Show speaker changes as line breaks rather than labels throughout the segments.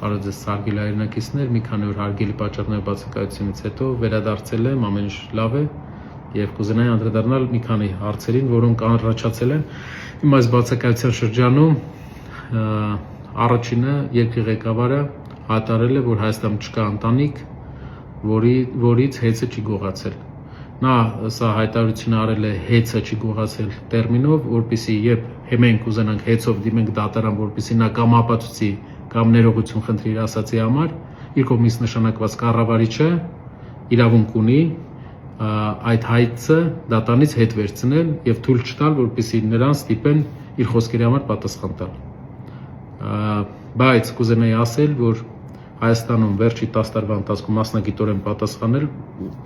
Բարոյձեզ սարգելի հայրենակիցներ, մի քանի օր հարգելի պատճառներով բացակայությունից հետո վերադարձել եմ, ամեն ինչ լավ է եւ կուզենայի անդրադառնալ մի քանի հարցերին, որոնք առաջացել են իմ այս բացակայության շրջանում։ Առաջինը երկրի ղեկավարը հայտարարել է, որ Հայաստանում չկա ընտանիք, որից հեծը չի գողացել։ Նա սա հայտարարությունը արել է հեծը չի գողացել տերմինով, որպեսզի երբ մենք ուզենանք հեծով դիմենք դատարան, որպեսզի նա կամ ապացուցի կամ ներողություն խնդրի իր ասացի համար, իր կողմից նշանակված կառավարիչը իրավունք ունի այդ հայցը դատարանից հետ վերցնել եւ թույլ չտալ, որպեսզի նրան ստիպեն իր խոսքերի համար պատասխան տալ։ Բայց կուզենայի ասել, որ Հայաստանում վերջի 10 տարվա ընթացքում մասնագիտորեն պատասխանել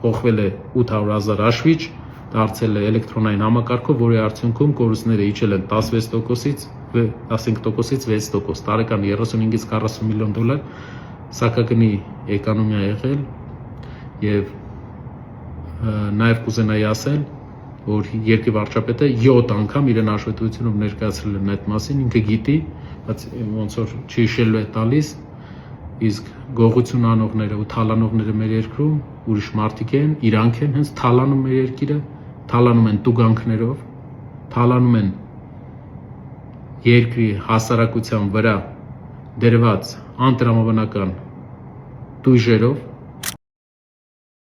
փոխվել է 800,000 հաշվիչ, դարձել է էլեկտրոնային համակարգով, որի արդյունքում կորուստները իջել են 16%-ից 6%, տարեկան 35-ից 40 միլիոն դոլար սակագնի էկոնոմիա եղել եւ նաեւ կուզենայի ասել, որ երկրի վարչապետը 7 անգամ իրեն հաշվետվությունով ներկայացրել է այդ մասին, ինքը գիտի, բայց ոնց որ չհիշելու է տալիս, իսկ գողություն անողները ու թալանողները մեր երկրում ուրիշ մարդիկ են, իրանք են հենց թալանում մեր երկիրը, թալանում են տուգանքներով, թալանում են երկրի հասարակության վրա դրված անտրամաբանական տույժերով,